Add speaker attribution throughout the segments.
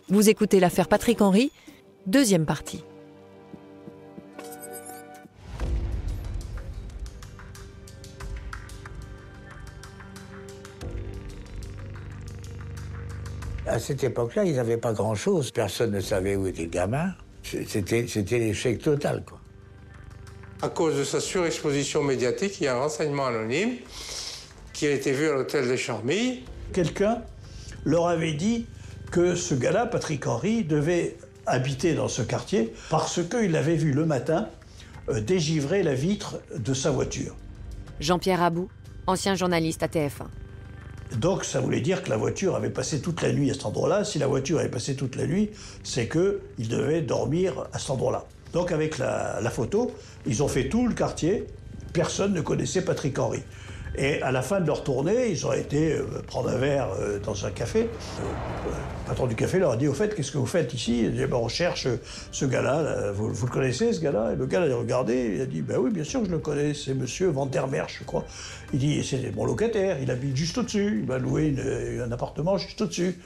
Speaker 1: Vous écoutez l'affaire Patrick Henry, deuxième partie.
Speaker 2: À cette époque-là, ils n'avaient pas grand-chose. Personne ne savait où était le gamin. C'était l'échec total, quoi.
Speaker 3: À cause de sa surexposition médiatique, il y a un renseignement anonyme qui a été vu à l'hôtel des Charmilles.
Speaker 4: Quelqu'un leur avait dit que ce gars-là, Patrick Henry, devait habiter dans ce quartier parce qu'il l'avait vu le matin dégivrer la vitre de sa voiture.
Speaker 1: Jean-Pierre Abou, ancien journaliste à TF1.
Speaker 4: Donc ça voulait dire que la voiture avait passé toute la nuit à cet endroit-là. Si la voiture avait passé toute la nuit, c'est qu'il devait dormir à cet endroit-là. Donc avec la photo, ils ont fait tout le quartier. Personne ne connaissait Patrick Henry. Et à la fin de leur tournée, ils ont été prendre un verre dans un café. Le patron du café leur a dit, au fait, qu'est-ce que vous faites ici? Il a dit, on cherche ce gars-là, là. Vous le connaissez, ce gars-là? Et le gars l'a regardé, il a dit, ben oui, bien sûr, je le connais, c'est monsieur Van der Merch, je crois. Il dit, c'est mon locataire, il habite juste au-dessus, il m'a loué un appartement juste au-dessus.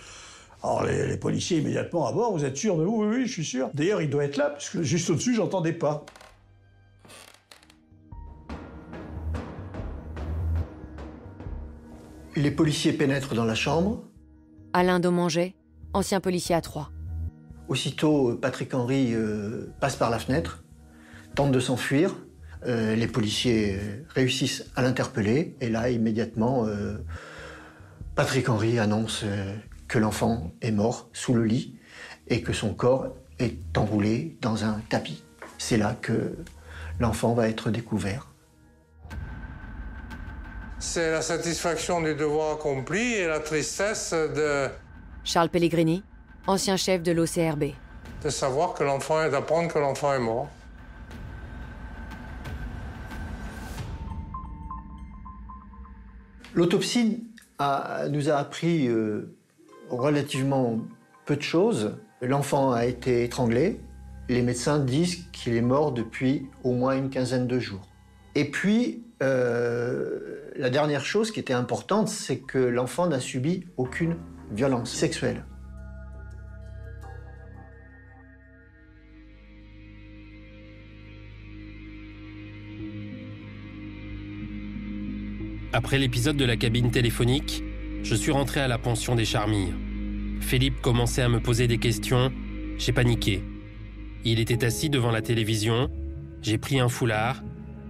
Speaker 4: Alors les policiers immédiatement à bord, vous êtes sûr? Oui, oui, je suis sûr. D'ailleurs, il doit être là, parce que juste au-dessus, j'entendais pas.
Speaker 5: Les policiers pénètrent dans la chambre.
Speaker 1: Alain Domanget, ancien policier à Troyes.
Speaker 5: Aussitôt, Patrick Henry passe par la fenêtre, tente de s'enfuir. Les policiers réussissent à l'interpeller. Et là, immédiatement, Patrick Henry annonce que l'enfant est mort sous le lit et que son corps est enroulé dans un tapis. C'est là que l'enfant va être découvert.
Speaker 3: C'est la satisfaction du devoir accompli et la tristesse
Speaker 1: Charles Pellegrini, ancien chef de l'OCRB.
Speaker 3: de savoir que l'enfant est d'apprendre que l'enfant est mort.
Speaker 5: L'autopsie nous a appris relativement peu de choses. L'enfant a été étranglé. Les médecins disent qu'il est mort depuis au moins une quinzaine de jours. Et puis, la dernière chose qui était importante, c'est que l'enfant n'a subi aucune violence sexuelle.
Speaker 6: Après l'épisode de la cabine téléphonique, je suis rentré à la pension des Charmilles. Philippe commençait à me poser des questions. J'ai paniqué. Il était assis devant la télévision. J'ai pris un foulard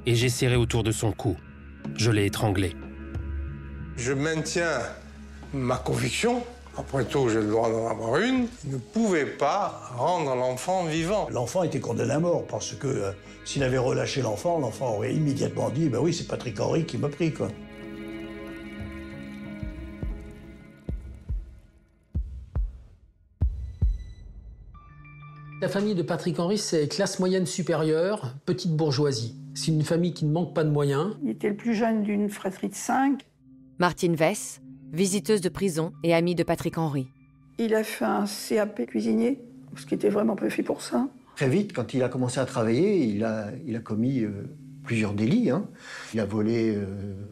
Speaker 6: et j'ai serré autour de son cou. Je l'ai étranglé.
Speaker 3: Je maintiens ma conviction, après tout j'ai le droit d'en avoir une, il ne pouvait pas rendre l'enfant vivant.
Speaker 4: L'enfant était condamné à mort parce que s'il avait relâché l'enfant aurait immédiatement dit, ben oui, c'est Patrick Henry qui m'a pris, quoi.
Speaker 7: La famille de Patrick Henry, c'est classe moyenne supérieure, petite bourgeoisie. C'est une famille qui ne manque pas de moyens.
Speaker 8: Il était le plus jeune d'une fratrie de 5.
Speaker 1: Martine Vess, visiteuse de prison et amie de Patrick Henry.
Speaker 8: Il a fait un CAP cuisinier, ce qui était vraiment pas fait pour ça.
Speaker 5: Très vite, quand il a commencé à travailler, il a commis plusieurs délits. Hein. Il a volé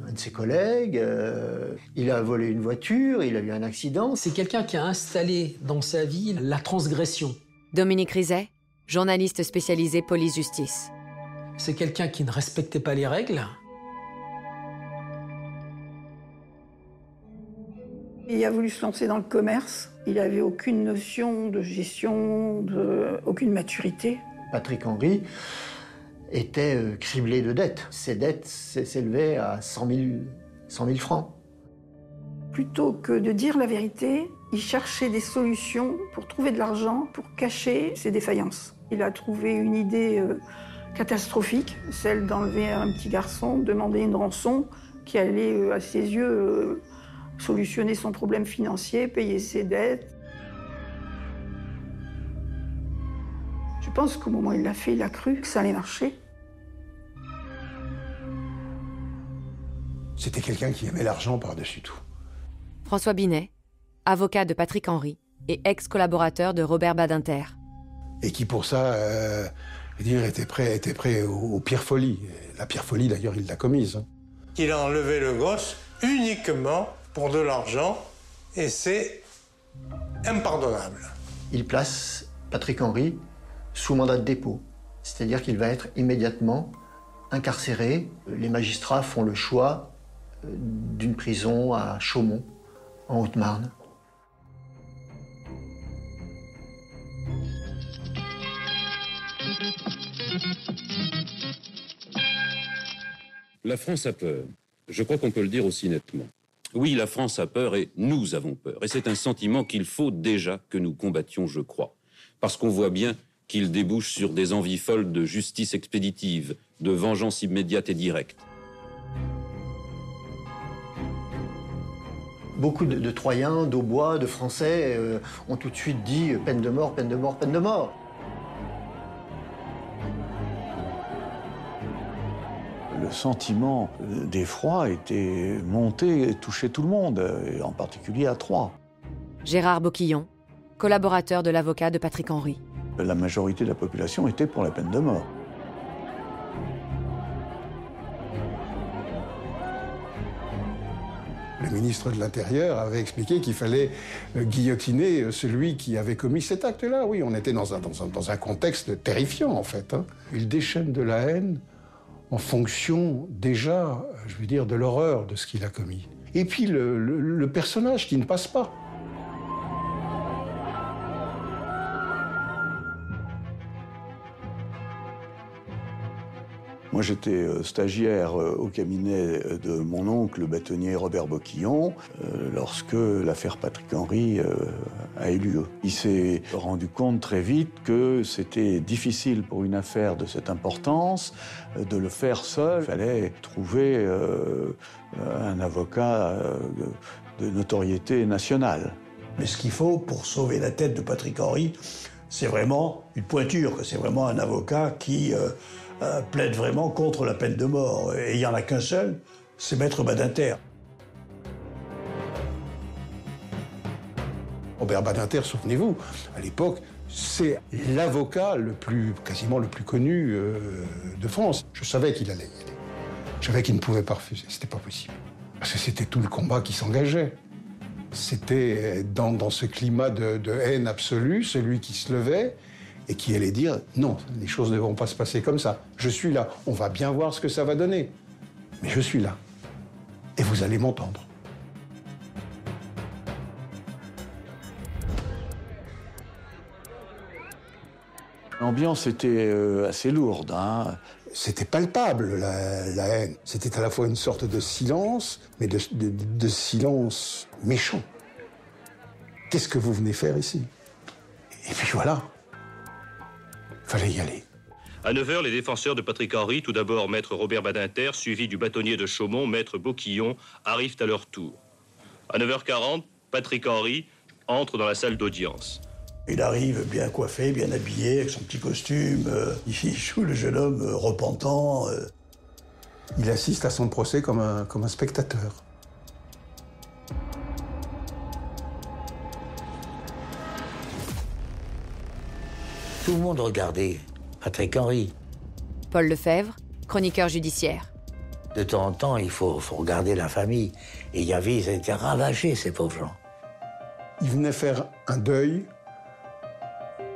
Speaker 5: un de ses collègues, il a volé une voiture, il a eu un accident.
Speaker 7: C'est quelqu'un qui a installé dans sa vie la transgression.
Speaker 1: Dominique Rizet, journaliste spécialisé police-justice.
Speaker 7: C'est quelqu'un qui ne respectait pas les règles.
Speaker 8: Il a voulu se lancer dans le commerce. Il n'avait aucune notion de gestion, aucune maturité.
Speaker 5: Patrick Henry était criblé de dettes. Ses dettes s'élevaient à 100 000 francs.
Speaker 8: Plutôt que de dire la vérité, il cherchait des solutions pour trouver de l'argent, pour cacher ses défaillances. Il a trouvé une idée catastrophique, celle d'enlever un petit garçon, demander une rançon qui allait, à ses yeux, solutionner son problème financier, payer ses dettes. Je pense qu'au moment où il l'a fait, il a cru que ça allait marcher.
Speaker 9: C'était quelqu'un qui aimait l'argent par-dessus tout.
Speaker 1: François Binet, avocat de Patrick Henry et ex-collaborateur de Robert Badinter.
Speaker 9: Et qui, pour ça, était prêt aux pires folies. La pire folie, d'ailleurs, il l'a commise.
Speaker 3: Il a enlevé le gosse uniquement pour de l'argent et c'est impardonnable.
Speaker 5: il place Patrick Henry sous mandat de dépôt. C'est-à-dire qu'il va être immédiatement incarcéré. Les magistrats font le choix d'une prison à Chaumont, en Haute-Marne.
Speaker 10: La France a peur. Je crois qu'on peut le dire aussi nettement. Oui, la France a peur et nous avons peur. Et c'est un sentiment qu'il faut déjà que nous combattions, je crois. Parce qu'on voit bien qu'il débouche sur des envies folles de justice expéditive, de vengeance immédiate et directe.
Speaker 5: Beaucoup de Troyens, d'Aubois, de Français ont tout de suite dit peine de mort, peine de mort, peine de mort.
Speaker 4: Le sentiment d'effroi était monté et touchait tout le monde, et en particulier à Troyes.
Speaker 1: Gérard Boquillon, collaborateur de l'avocat de Patrick Henry.
Speaker 4: La majorité de la population était pour la peine de mort.
Speaker 9: Le ministre de l'Intérieur avait expliqué qu'il fallait guillotiner celui qui avait commis cet acte-là. Oui, on était dans un contexte terrifiant, en fait. Il déchaîne de la haine en fonction, déjà, je veux dire, de l'horreur de ce qu'il a commis. Et puis le personnage qui ne passe pas.
Speaker 4: Moi, j'étais stagiaire au cabinet de mon oncle, le bâtonnier Robert Boquillon, lorsque l'affaire Patrick Henry a eu lieu. Il s'est rendu compte très vite que c'était difficile pour une affaire de cette importance de le faire seul. Il fallait trouver un avocat de notoriété nationale. Mais ce qu'il faut pour sauver la tête de Patrick Henry, c'est vraiment une pointure, c'est vraiment un avocat qui plaide vraiment contre la peine de mort. Et il n'y en a qu'un seul, c'est Maître Badinter.
Speaker 9: Robert Badinter, souvenez-vous, à l'époque, c'est l'avocat quasiment le plus connu de France. Je savais qu'il allait y aller. Je savais qu'il ne pouvait pas refuser, c'était pas possible. Parce que c'était tout le combat qui s'engageait. C'était dans ce climat de haine absolue, celui qui se levait et qui allait dire « Non, les choses ne vont pas se passer comme ça. Je suis là. On va bien voir ce que ça va donner. Mais je suis là. Et vous allez m'entendre. »
Speaker 4: L'ambiance était assez lourde.
Speaker 9: C'était palpable, la haine. C'était à la fois une sorte de silence, mais de silence méchant. Qu'est-ce que vous venez faire ici? Et puis voilà. Fallait y aller.
Speaker 11: À 9h, les défenseurs de Patrick Henry, tout d'abord maître Robert Badinter, suivi du bâtonnier de Chaumont, maître Boquillon, arrivent à leur tour. À 9h40, Patrick Henry entre dans la salle d'audience.
Speaker 4: Il arrive bien coiffé, bien habillé, avec son petit costume. Il joue le jeune homme repentant.
Speaker 9: Il assiste à son procès comme un spectateur.
Speaker 2: Tout le monde regardait Patrick Henry.
Speaker 1: Paul Lefebvre, chroniqueur judiciaire.
Speaker 2: De temps en temps, il faut regarder la famille. Et ils étaient ravagés, ces pauvres gens.
Speaker 9: Il venait faire un deuil,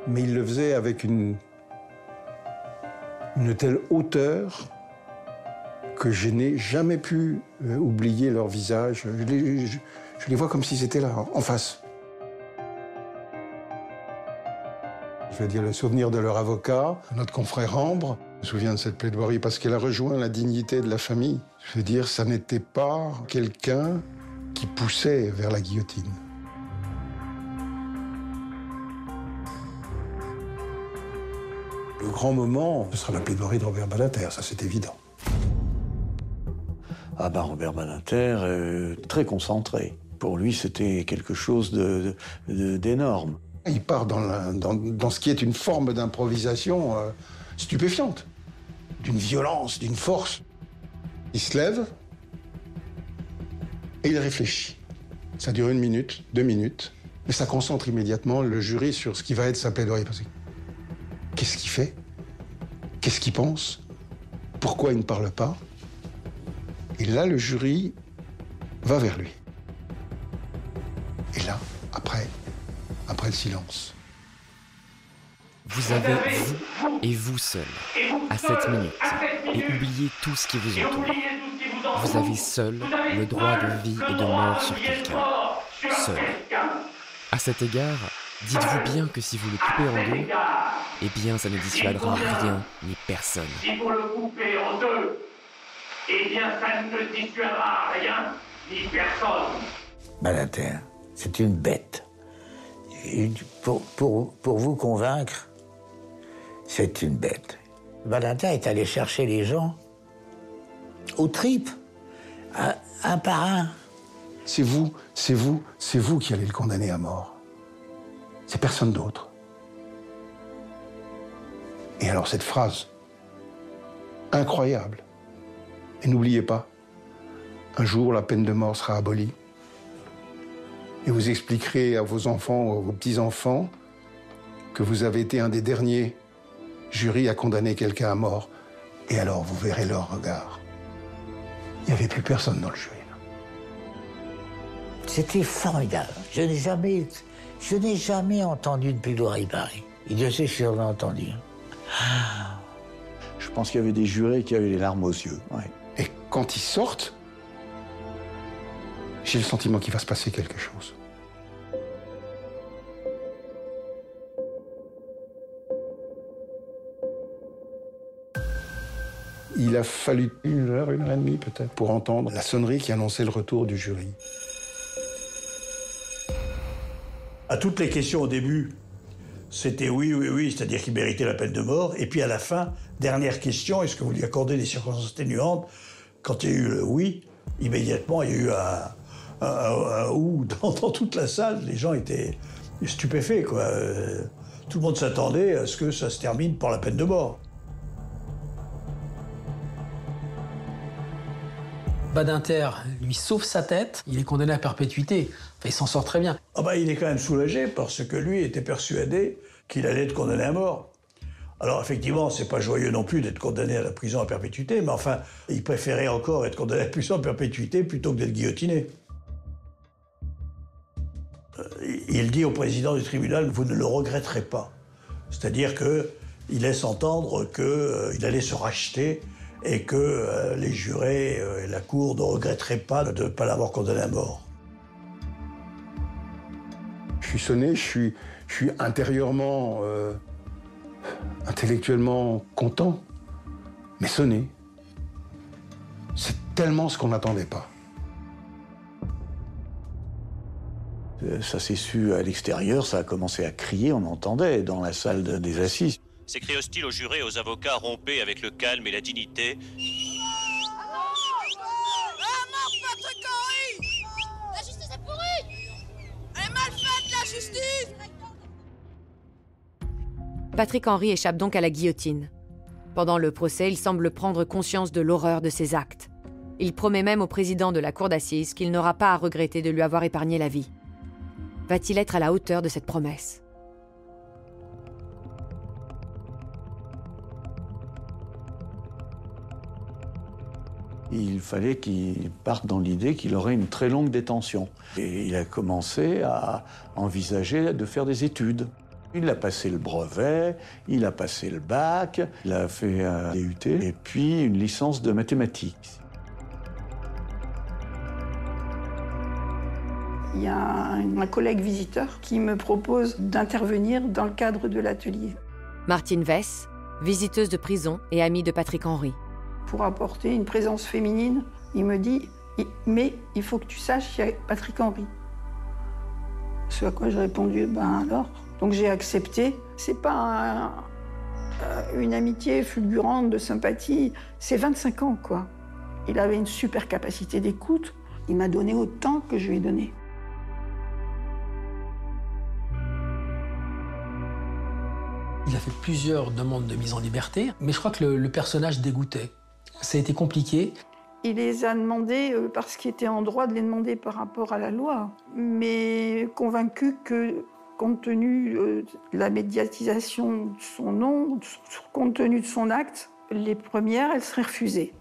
Speaker 9: mais il le faisait avec une telle hauteur que je n'ai jamais pu oublier leur visage. Je les vois comme s'ils étaient là, en face. Je veux dire, le souvenir de leur avocat, notre confrère Ambre, je me souviens de cette plaidoirie parce qu'elle a rejoint la dignité de la famille. Je veux dire, ça n'était pas quelqu'un qui poussait vers la guillotine. Le grand moment, ce sera la plaidoirie de Robert Badinter, ça c'est évident.
Speaker 4: Ah ben Robert Badinter, très concentré. Pour lui, c'était quelque chose d'énorme.
Speaker 9: Il part dans ce qui est une forme d'improvisation stupéfiante, d'une violence, d'une force. Il se lève et il réfléchit. Ça dure 1 minute, 2 minutes, mais ça concentre immédiatement le jury sur ce qui va être sa plaidoirie. Qu'est-ce qu'il fait? Qu'est-ce qu'il pense? Pourquoi il ne parle pas? Et là, le jury va vers lui. Et là, après le silence,
Speaker 12: Vous avez vous et vous seul, à cette minute, et oubliez tout ce qui vous entoure. Vous avez seul le droit de vie et de mort sur quelqu'un. Seul. À cet égard, dites-vous bien que si vous le coupez en deux, eh bien ça ne dissuadera rien ni personne.
Speaker 13: Si vous le coupez en deux, eh bien ça ne dissuadera rien ni personne.
Speaker 2: Badinter, c'est une bête. Pour vous convaincre, c'est une bête. Badinter est allé chercher les gens aux tripes, un par un.
Speaker 9: C'est vous qui allez le condamner à mort. C'est personne d'autre. Et alors cette phrase, incroyable. Et n'oubliez pas, un jour la peine de mort sera abolie. Et vous expliquerez à vos enfants ou à vos petits-enfants que vous avez été un des derniers jurys à condamner quelqu'un à mort. Et alors vous verrez leur regard. Il n'y avait plus personne dans le jury.
Speaker 2: C'était formidable. Je n'ai jamais entendu de plaidoirie pareil. Et Dieu sait si j'en ai entendu.
Speaker 14: Je pense qu'il y avait des jurés qui avaient les larmes aux yeux. Ouais.
Speaker 9: Et quand ils sortent, j'ai le sentiment qu'il va se passer quelque chose. Il a fallu 1 heure et demie peut-être pour entendre la sonnerie qui annonçait le retour du jury.
Speaker 4: À toutes les questions au début, c'était oui, c'est-à-dire qu'il méritait la peine de mort. Et puis à la fin, dernière question, est-ce que vous lui accordez des circonstances atténuantes? Quand il y a eu le oui, immédiatement, il y a eu un ou dans toute la salle. Les gens étaient stupéfaits, quoi. Tout le monde s'attendait à ce que ça se termine par la peine de mort.
Speaker 7: Badinter lui sauve sa tête, il est condamné à perpétuité. Enfin, il s'en sort très bien.
Speaker 4: Ah bah, il est quand même soulagé parce que lui était persuadé qu'il allait être condamné à mort. Alors effectivement, c'est pas joyeux non plus d'être condamné à la prison à perpétuité, mais enfin, il préférait encore être condamné à la prison à perpétuité plutôt que d'être guillotiné. Il dit au président du tribunal, vous ne le regretterez pas. C'est-à-dire qu'il laisse entendre qu'il allait se racheter et que les jurés et la cour ne regretteraient pas de ne pas l'avoir condamné à mort.
Speaker 9: Je suis sonné, je suis intérieurement, intellectuellement content, mais sonné. C'est tellement ce qu'on n'attendait pas.
Speaker 14: Ça s'est su à l'extérieur, ça a commencé à crier, on entendait dans la salle des assises.
Speaker 11: Ces cris hostiles aux jurés et aux avocats rompaient avec le calme et la dignité.
Speaker 15: Patrick Henry! La justice est pourrie! Elle est mal faite, la justice!
Speaker 1: Patrick Henry échappe donc à la guillotine. Pendant le procès, il semble prendre conscience de l'horreur de ses actes. Il promet même au président de la cour d'assises qu'il n'aura pas à regretter de lui avoir épargné la vie. Va-t-il être à la hauteur de cette promesse ?
Speaker 14: Il fallait qu'il parte dans l'idée qu'il aurait une très longue détention. Et il a commencé à envisager de faire des études. Il a passé le brevet, il a passé le bac, il a fait un DUT et puis une licence de mathématiques.
Speaker 8: Il y a un collègue visiteur qui me propose d'intervenir dans le cadre de l'atelier.
Speaker 1: Martine Wess, visiteuse de prison et amie de Patrick Henry.
Speaker 8: Pour apporter une présence féminine, il me dit « Mais il faut que tu saches, il y a Patrick Henry ». Ce à quoi j'ai répondu « Ben alors ?» Donc j'ai accepté. C'est pas une amitié fulgurante de sympathie, c'est 25 ans, quoi. Il avait une super capacité d'écoute. Il m'a donné autant que je lui ai donné.
Speaker 7: Il a fait plusieurs demandes de mise en liberté, mais je crois que le personnage dégoûtait. Ça a été compliqué.
Speaker 8: Il les a demandés parce qu'il était en droit de les demander par rapport à la loi, mais convaincu que, compte tenu de la médiatisation de son nom, compte tenu de son acte, les premières, elles seraient refusées.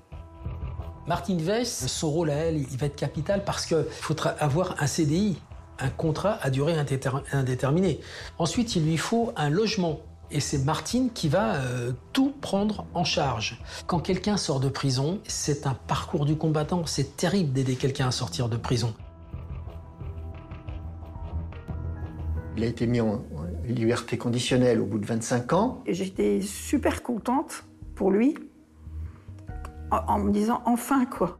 Speaker 7: Martine Wess, son rôle à elle, il va être capital parce qu'il faudra avoir un CDI, un contrat à durée indéterminée. Ensuite, il lui faut un logement. Et c'est Martine qui va tout prendre en charge. Quand quelqu'un sort de prison, c'est un parcours du combattant. C'est terrible d'aider quelqu'un à sortir de prison.
Speaker 5: Il a été mis en liberté conditionnelle au bout de 25 ans.
Speaker 8: Et j'étais super contente pour lui, en me disant enfin quoi.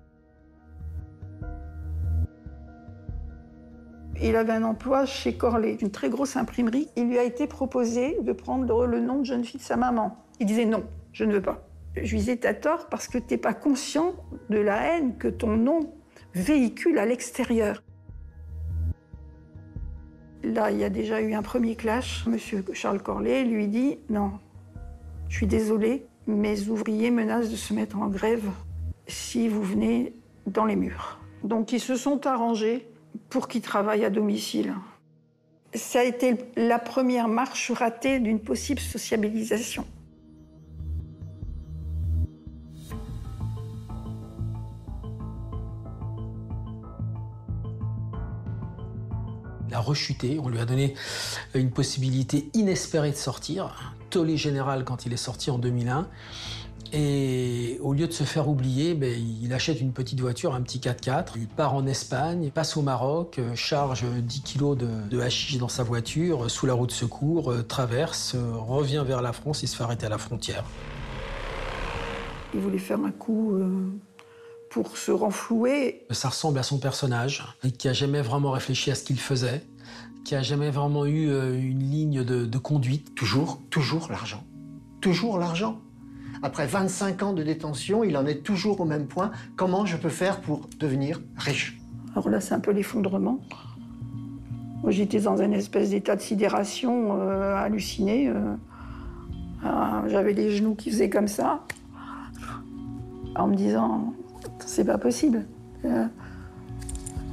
Speaker 8: Il avait un emploi chez Corlet, une très grosse imprimerie. Il lui a été proposé de prendre le nom de jeune fille de sa maman. Il disait non, je ne veux pas. Je lui disais t'as tort parce que t'es pas conscient de la haine que ton nom véhicule à l'extérieur. Là, il y a déjà eu un premier clash. Monsieur Charles Corlet lui dit « Non, je suis désolé, mes ouvriers menacent de se mettre en grève si vous venez dans les murs. » Donc, ils se sont arrangés pour qu'il travaille à domicile. Ça a été la première marche ratée d'une possible sociabilisation.
Speaker 7: Il a rechuté, on lui a donné une possibilité inespérée de sortir, un tollé général quand il est sorti en 2001. Et au lieu de se faire oublier, il achète une petite voiture, un petit 4x4. Il part en Espagne, passe au Maroc, charge 10 kilos de hashish dans sa voiture, sous la roue de secours, traverse, revient vers la France et se fait arrêter à la frontière.
Speaker 8: Il voulait faire un coup pour se renflouer.
Speaker 7: Ça ressemble à son personnage, qui n'a jamais vraiment réfléchi à ce qu'il faisait, qui n'a jamais vraiment eu une ligne de conduite.
Speaker 5: Toujours l'argent. Toujours l'argent. Après 25 ans de détention, il en est toujours au même point. Comment je peux faire pour devenir riche?
Speaker 8: Alors là, c'est un peu l'effondrement. Moi, j'étais dans une espèce d'état de sidération halluciné. J'avais les genoux qui faisaient comme ça, en me disant, c'est pas possible. Au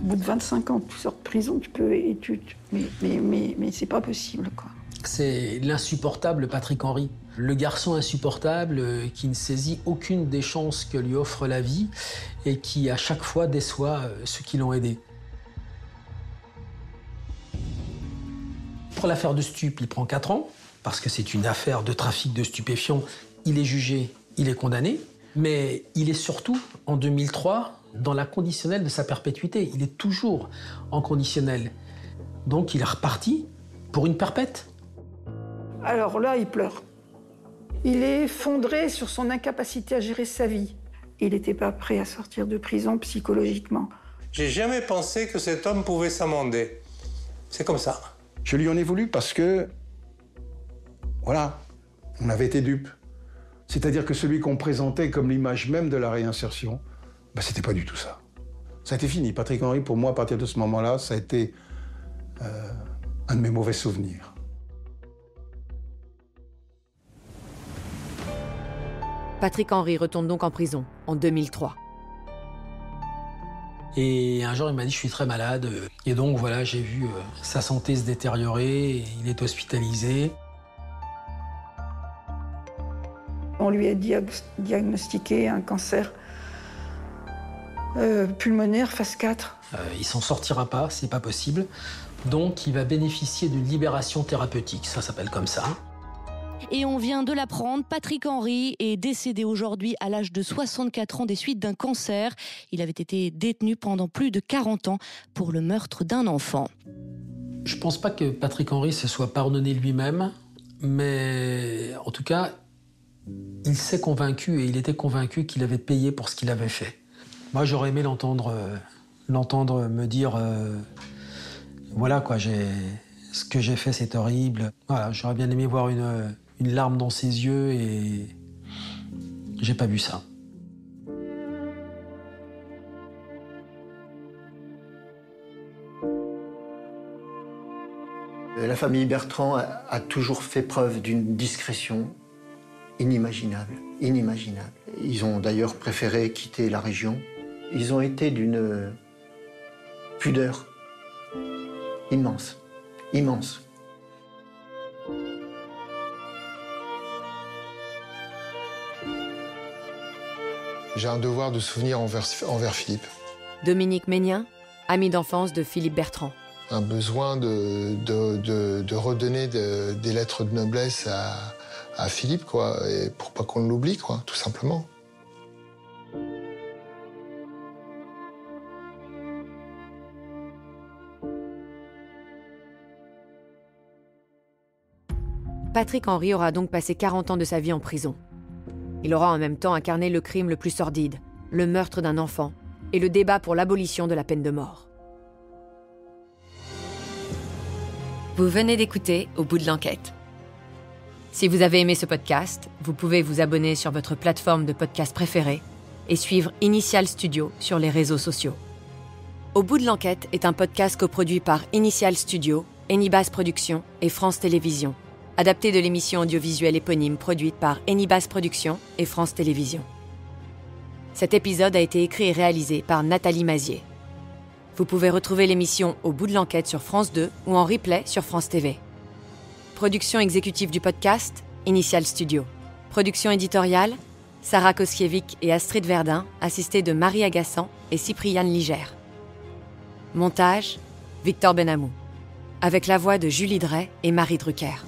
Speaker 8: bout de 25 ans, tu sors de prison, tu peux... Mais c'est pas possible, quoi.
Speaker 7: C'est l'insupportable Patrick Henry. Le garçon insupportable qui ne saisit aucune des chances que lui offre la vie et qui, à chaque fois, déçoit ceux qui l'ont aidé. Pour l'affaire de stup, il prend 4 ans, parce que c'est une affaire de trafic de stupéfiants. Il est jugé, il est condamné, mais il est surtout, en 2003, dans la conditionnelle de sa perpétuité. Il est toujours en conditionnel. Donc il est reparti pour une perpète.
Speaker 8: Alors là, il pleure. Il est effondré sur son incapacité à gérer sa vie. Il n'était pas prêt à sortir de prison psychologiquement.
Speaker 3: J'ai jamais pensé que cet homme pouvait s'amender. C'est comme ça.
Speaker 9: Je lui en ai voulu parce que, voilà, on avait été dupes. C'est-à-dire que celui qu'on présentait comme l'image même de la réinsertion, c'était pas du tout ça. Ça a été fini. Patrick Henry, pour moi, à partir de ce moment-là, ça a été un de mes mauvais souvenirs.
Speaker 1: Patrick Henry retourne donc en prison, en 2003.
Speaker 7: Et un jour, il m'a dit « je suis très malade ». Et donc, voilà, j'ai vu sa santé se détériorer, il est hospitalisé.
Speaker 8: On lui a diagnostiqué un cancer pulmonaire phase 4.
Speaker 7: Il s'en sortira pas, c'est pas possible. Donc, il va bénéficier d'une libération thérapeutique, ça s'appelle comme ça.
Speaker 16: Et on vient de l'apprendre, Patrick Henry est décédé aujourd'hui à l'âge de 64 ans des suites d'un cancer. Il avait été détenu pendant plus de 40 ans pour le meurtre d'un enfant.
Speaker 7: Je pense pas que Patrick Henry se soit pardonné lui-même, mais en tout cas, il s'est convaincu et il était convaincu qu'il avait payé pour ce qu'il avait fait. Moi, j'aurais aimé l'entendre me dire voilà quoi, ce que j'ai fait, c'est horrible. Voilà, j'aurais bien aimé voir une larme dans ses yeux et j'ai pas vu ça.
Speaker 5: La famille Bertrand a toujours fait preuve d'une discrétion inimaginable, inimaginable. Ils ont d'ailleurs préféré quitter la région. Ils ont été d'une pudeur immense, immense.
Speaker 17: J'ai un devoir de souvenir envers Philippe.
Speaker 1: Dominique Ménien, ami d'enfance de Philippe Bertrand.
Speaker 17: un besoin de redonner des lettres de noblesse à Philippe, quoi, et pour pas qu'on l'oublie, quoi, tout simplement.
Speaker 1: Patrick Henry aura donc passé 40 ans de sa vie en prison. Il aura en même temps incarné le crime le plus sordide, le meurtre d'un enfant, et le débat pour l'abolition de la peine de mort. Vous venez d'écouter Au bout de l'enquête. Si vous avez aimé ce podcast, vous pouvez vous abonner sur votre plateforme de podcast préférée et suivre Initial Studio sur les réseaux sociaux. Au bout de l'enquête est un podcast coproduit par Initial Studio, Enibas Productions et France Télévisions, adapté de l'émission audiovisuelle éponyme produite par Enibas Productions et France Télévisions. Cet épisode a été écrit et réalisé par Nathalie Mazier. Vous pouvez retrouver l'émission Au bout de l'enquête sur France 2 ou en replay sur France TV. Production exécutive du podcast, Initial Studio. Production éditoriale, Sarah Koskiewicz et Astrid Verdun, assistées de Marie Agassan et Cypriane Ligère. Montage, Victor Benamou. Avec la voix de Julie Drey et Marie Drucker.